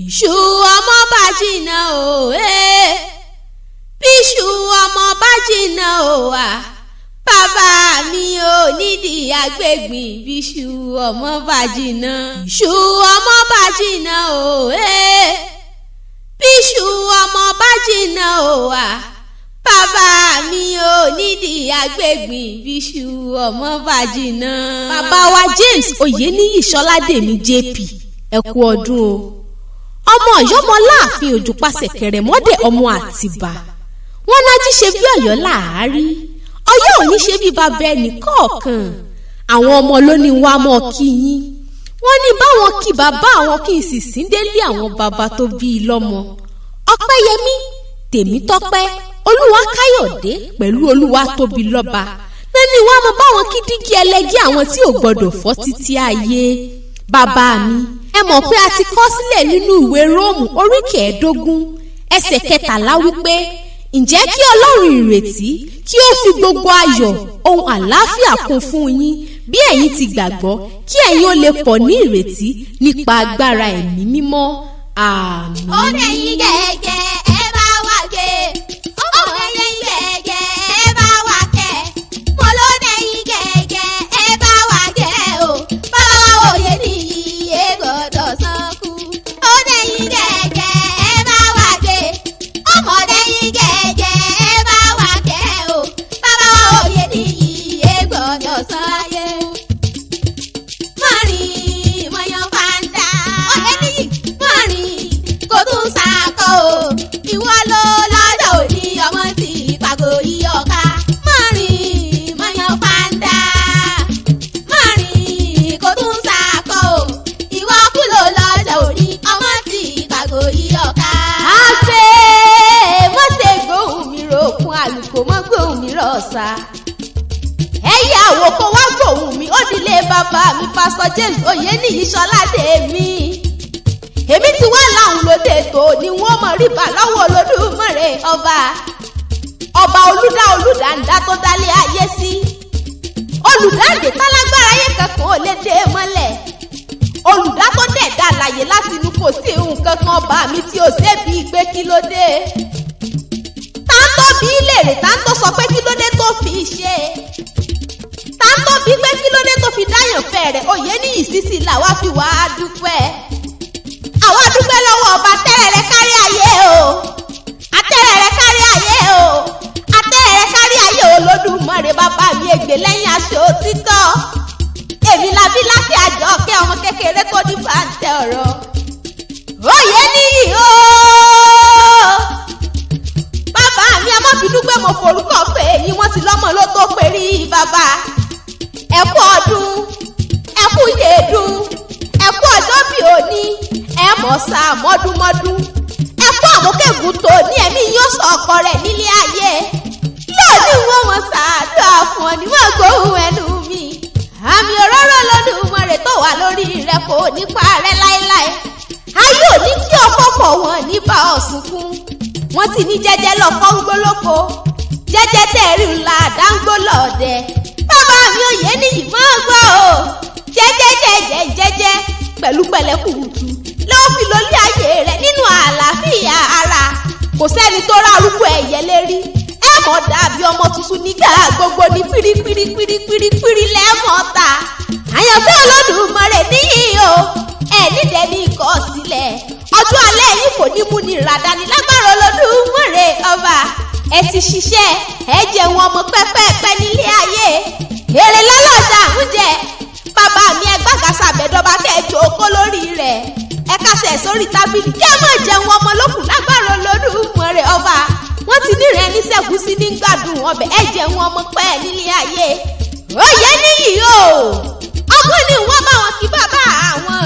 bíṣù ọmọ bá jìnnà o bíṣù ọmọ bá jìnnà o wà bàbá mi ò nídìí àgbègbìn bíṣù ọmọ bá jìnnà bíṣù ọmọ bá jìnnà o bíṣù ọmọ bá jìnnà o wà bàbá mi ò nídìí àgbègbìn bíṣù ọmọ bá jìnnà. bàbá wa James Oyeniyi Soladem JP ẹ kú ọdún o ọmọ Ọ̀yọ́mọláàfin Òjùpasẹ̀ Kẹ̀rẹ̀mọ́dẹ̀ ọmọ Àtìbà wọn lájí ṣe bí Ọ̀yọ́ láàárí Ọ̀yọ́ ò ní ṣe bí bàbá ẹnì kọ̀ọ̀kan àwọn ọmọ ló ní wá mọ́ kí yín wọ́n ní báwọn kí bàbá àwọn kí n sì sín délé àwọn bàbá tó bí i lọ́mọ Ọpẹ́yẹmí Tèmítọ́pẹ́ Olúwakáyọ̀dé pẹ̀lú Olúwatóbilọ́ba lẹ́ni wá mọ báwọn kí dígí ẹlẹ́gẹ́ àwọn tí ò gbọ́dọ̀ fọ́ títí ayé bàbá mi ẹ mọ̀ pé a ti kọ sílẹ̀ nínú ìwé Róòmù Oríkì 15 ẹsẹ̀ 13 wípé ǹjẹ́ kí Ọlọ́run ìrètí kí ó fi gbogbo ayọ̀ ohun àlàáfíà kún fún yín bí ẹ̀yin ti gbàgbọ́ kí ẹ̀yin ó lè pọ̀ ní ìrètí nípa agbára ẹ̀mí mímọ́ àmín. ó dẹ̀yìn gẹ́gẹ́ ẹ bá wá gbé ó dẹ̀yìn gẹ́gẹ́ ẹ bá wá kẹ́ mo ló dẹ̀yìn gẹ́gẹ́ ẹ bá wá gẹ́ o bàbá wa Oyeniyi ẹ gbọ́dọ̀ sọ́kù ó dẹ̀yìn gẹ́gẹ́ ẹ bá wá gbé ọmọ dẹ̀yìn gẹ́gẹ́ ẹ bá wá kẹ́ o bàbá wa Oyeniyi ẹ gbọ́dọ̀ sọ́yẹ. mọ̀rin mọ̀yán fàǹdà Oyeniyi mọ̀rin kò tún sàkó ìwọ ló lọ́dọ̀ òní ọmọ tí pàgọ́ yìí ọ̀ka mọ̀rin mọ̀yán fàǹdà mọ̀rin kò tún sàkó ìwọ kú ló lọ́dọ̀ òní ọmọ tí pàgọ́ yìí ọ̀ka. àgbẹ̀ mọ́tẹ́ gbóhùn mi ròkun àlùkò mọ́ gbóhùn mi rọ̀ọ̀sà ẹ̀yẹ àwòkọ́ wá gbóhùn mi ó dilé bàbá mi Pásítọ̀ James Oyeniyi Soladem èmi ti wá láhùn lóde tó ni wọ́n mọ̀ rí bà lọ́wọ́ Olódùmarè ọba olùdáǹdá tó dálé ayé sí olùdáǹdè tálágbára ayé kankan ò lè dé mọ́lẹ̀ olùdá tó dẹ̀dá láyé láti inú kò sí nǹkan kan ọba mi tí ò sébi gbé kí ló dé táńtó bí léèrè táńtó sọ pé kí ló dé tó fi ṣe táńtó bí pé kí ló dé tó fi dáyàn fẹ̀rẹ̀ Oyeniyi sísì làwa fi wá dúpẹ́ àwa dúpẹ́ lọ́wọ́ ọba tẹ́rẹ̀rẹ̀ kárí ayé o àtẹ́rẹ̀rẹ̀ kárí ayé o àtẹ́rẹ̀rẹ̀ kárí ayé Olódùmarè bàbá mi ègbè lẹ́yìn aṣọ òtítọ́ èmi làbí láti Àjọkẹ́ ọmọ kékeré tó ní fàǹtẹ̀ ọ̀rọ̀ Oyeniyi o bàbá mi ẹ má bínú pé mo forúkọ pé èyí wọ́n ti lọ́mọ ló tó pérí bàbá ẹ kú ọdún ẹ kú yèédún ẹ kú ọjọ́ bí òní ẹ mọ̀ sá mọ́dúnmọ́dún ẹ kú àmúkẹ́gùn tó ní ẹ̀mí yóò sọ ọkọ rẹ̀ nílé ayé lóòní wọn mọ̀ ṣàdúrà fún ọ níwọ̀n gbóhùn ẹnu mi àmì òróró Olódùmarè tó wà lórí rẹ kò nípa rẹ láéláé ayé òní kí ọkọ pọ̀ wọ́n ní bá ọ sunkún wọ́n ti ní jẹ́jẹ́ lọ́kọ́ ń gbólóko jẹ́jẹ́ tẹ̀rí ńlá dáńgbó lọ́ọ̀dẹ bàbá mi Oyeniyi máa gbọ́ o jẹ́jẹ́ pẹ̀lú pẹ̀lẹ́kùrùtù lọ́wọ́ fi lólé ayé rẹ̀ nínú àlàáfíà ara kò sẹ́ni tó rà arúgbó ẹ̀yẹ lérí ẹ mọ̀ dàbí ọmọ tuntun nígbà gbogbo ní pírípírí lẹ́mọ̀ ta àyànfẹ́ Olódùmarè níyì o ẹ nídẹ̀ẹ́ ní ikọ̀ sílẹ̀ ọjọ́ alẹ́ yìí kò ní mú ní ìràdání lágbára Olódùmarè ọba ẹ ti ṣiṣẹ́ ẹ jẹun ọmọ pẹ́pẹ́pẹ́ nílé ayé èrè lọ́lọ́dà ń jẹ bàbá mi ẹ gbàgàsà àbẹ̀dọ́ba kẹ́ẹ̀jọ okó lórí rẹ̀ ẹ kásẹ̀ sórí tábìlì kí ẹ má jẹun ọmọ lókùn lágbára Olódùmarè ọba wọ́n ti nírẹ̀ ní sẹ́gùsí ní gbádùn ọbẹ̀ ẹ jẹun ọmọ pẹ́ nílé ayé Oyeniyi o ọgbọ́n ni wọ́n bá wọn kí bàbá àwọn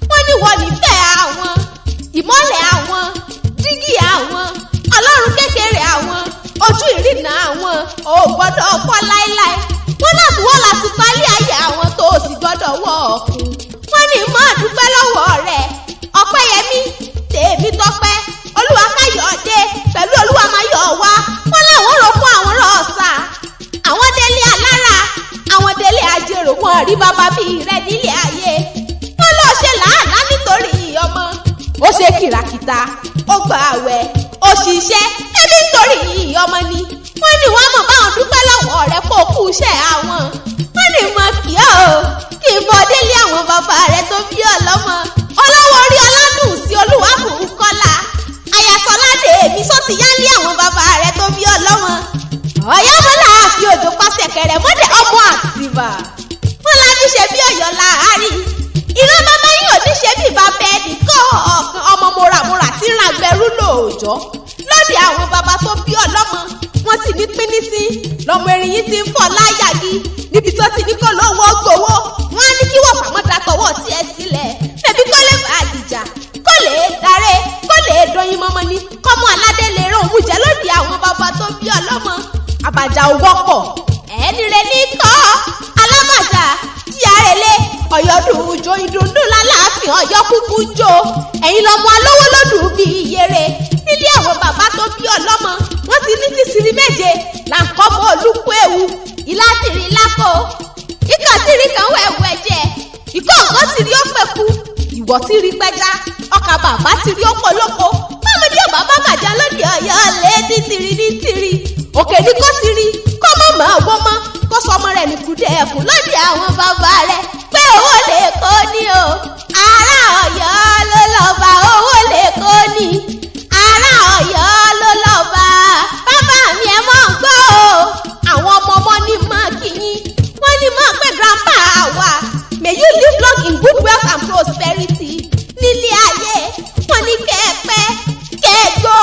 wọ́n ní wọ́n nífẹ̀ẹ́ àwọn ìmọ́lẹ̀ àwọn dígí àwọn Ọlọ́run kékeré àwọn ojú ìrìnà àwọn ò gbọ́dọ̀ ọkọ láéláé wọ́n náà tún wọ́n láti pálí ayé àwọn tó o sì gbọ́dọ̀ wọ ọ̀kun wọ́n ní mọ́ dúpẹ́ lọ́wọ́ rẹ̀ Ọpẹ́yẹmí Tèmítọ́pẹ́ Olúwakáyọ̀dé pẹ̀lú Olúwamáyọ̀wá wọ́n láwọn rò fún àwọn rọ̀ọ̀sà àwọn délé alára àwọn délé ajérò wọn rí bàbá bíi rẹ̀ nílé ayé wọ́n lọ ṣe làálàá nítorí ọmọ ó ṣe kìràkìtà ó gba àwẹ̀ ó ṣiṣẹ́ ẹbí nítorí ọmọ ni wọ́n ní wọ́n mọ̀ báwọn dúpẹ́ lọ́wọ́ rẹ̀ kó kú iṣẹ́ àwọn wọ́n ní mọ̀ kí ọ́ kí n bọ́ délé àwọn bàbá rẹ̀ tó bí ọ lọ́mọ ọlọ́wọ́ orí ọlọ́dún sí Olúwabùkọ́lá àyàsọ́ládé èmi sọ ti yálé àwọn bàbá rẹ̀ tó bí ọ lọ́mọ ọ̀yọ́mọlá àfi òjò pàṣẹ kẹrẹ mọ́dẹ ọmọ àtìbà wọn láti ṣe bí Ọ̀yọ́ láàárín ìran bàbá yìí ò ní ṣe bí bàbá ẹnì kọ́ ọ̀kan ọmọ mọ́ramọ́ra tí ń ràgbẹ́rú lóòjọ́ lóde àwọn bàbá tó bí ọlọ́mọ wọn sì ní pínísí lọmọ erin yìí ti ń fọ́ láyàgì níbi tó ti ní kó lówó gbowó wọn á ní kí wọ́n fàmọ́ da tọwọ́ tiẹ̀ sílẹ̀ bẹ́bí kó lè bá àdìjà kó lè daré kó lè dọyin mọ́mọ́ ni kọ́mọ aládé lè rán òun jẹ́ lóde àwọn bàbá tó bí ọlọ́mọ àbàjá ò wọ́pọ̀ ẹni rẹ̀ ní kọ́ alábàjá yàrá Ọ̀yọ́dún jo ìdùndún lálàáfíà Ọ̀yọ́ kúkú jó ẹ̀yin lọ́mọ alówó lọ́dún bíi iyere nílé àwọn bàbá tó bí ọlọ́mọ wọ́n ti ní tíṣìírí méje là ń kọ́ mọ́ olúkú ewu ìlà tìrì lápò ikọ̀ tìrì kan wẹ̀wù ẹ̀jẹ̀ ìkọ̀ ọ̀gọ́ tìrì ó pẹ̀kú ìwọ̀ tìrì pẹ́já ọkà bàbá tìrì ó polóko bámọdé ọba bá bàjá lóde Ọ̀yọ́ lé ní tìrì òkè ní kó tìrì kó mọ̀mọ́ ọgbọ́n mọ́ kó sọmọ rẹ̀ ní kúdẹ̀ ẹ̀kún lóde àwọn bàbá rẹ̀ pé owó lè kó ní o ará Ọ̀yọ́ ló lọ́ba owó lè kó ní ará Ọ̀yọ́ ló lọ́ba bàbá mi ẹ mọ̀ ń gbọ́ o àwọn ọmọ ní mọ̀ kìyìn wọ́n ní mọ̀ pé grandpa wa may you live long in good wealth and prosperity nílé ayé wọ́n ní kẹ́ẹ̀pẹ́ kẹ́ẹ̀gbó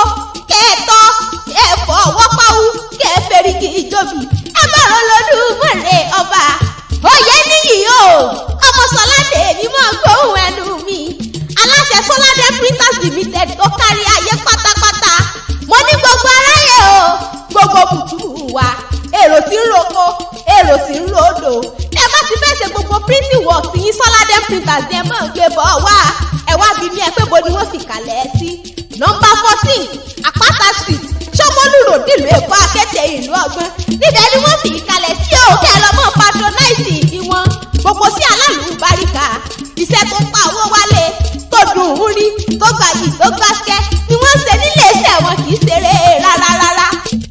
kẹ́ẹ̀tọ́ kẹ́ẹ̀fọ́ wọ́páwú kẹ́ẹ̀fẹ́rìkì ìjọbi ẹgbẹ́rún lọ́dúnmọ̀rẹ́ ọba òye níyì o ọmọ Sọládé mi máa gbóhùn ẹnu mi aláṣẹ Soladem Printers Limited tó kárí ayé pátápátá mo ní gbogbo aráyé o gbogbo bùtù wa èrò tí ń roko èrò tí ń rodò ẹ bá ti fẹ́ ṣe gbogbo printing works yín Soladem Printers ẹ máa gbé bọ̀ wá ẹ wá bí mi ẹ pé bo ni wọ́n fi kalẹ̀ sí nọ́mbà 14 Àpáta Street Ṣómólú Road nílùú Èkó Akété ìlú Ọ̀gbọ́n níbẹ̀ ni wọ́n fi kalẹ̀ sí òkè lọ́mọ patronize ìwọ̀n gbogbo sí alálùbáríkà iṣẹ́ tó pa owó wálé tó dùn ún rí tó gbayì tó gbáṣẹ́ ni wọ́n ṣe nílé iṣẹ́ wọn kì í ṣeré rárá.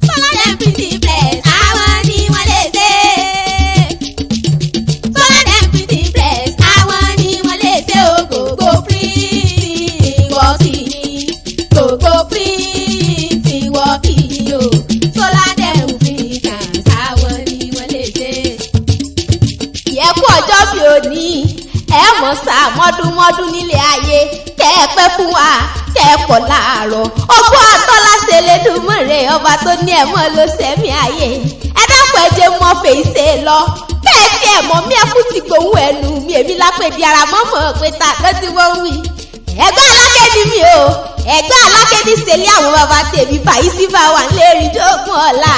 Soladem printing press àwọn ni wọ́n lè ṣe. Soladem printing press àwọn ni wọ́n lè ṣe ògógó printing wọ́ọ̀kì ni gbogbo printing wọ́ọ̀kì ni o Soladem printers àwọn ni wọ́n lè ṣe. ìyẹ́kú ọjọ́ bí òní ẹ mọ̀ sá mọ́dúnmọ́dún nílé ayé kẹ́ ẹ pẹ́ fún wa kẹ́ ẹ pọ̀ láàárọ̀ ọgbọ́n àtọ́lá ṣe lédùmọ̀rẹ́ ọba tó ní ẹ̀mọ́ ló sẹ́mi ayé ẹ dákun ẹ jẹ́ mọ́ fèsì lọ bẹ́ẹ̀ tí ẹ̀ mọ́ mi ẹkú ti gbóhùn ẹnu mi èmi lápèdí ara mọ́mọ́ pé ta ló ti wọ́n wí ẹgbẹ́ aláké ni mi o ẹgbẹ́ aláké ní sẹ́lẹ̀ àwọn bàbá tèmi báyìí sí bá wà lérí jókòó ọ̀la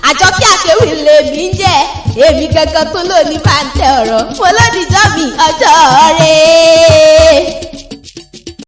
Àjọkẹ́ Akéwì lèmi ń jẹ́ èmi gangan tó lóní bá ń tẹ ọ̀rọ̀ mo lódìjọ́ mi ọjọ́ rẹ̀.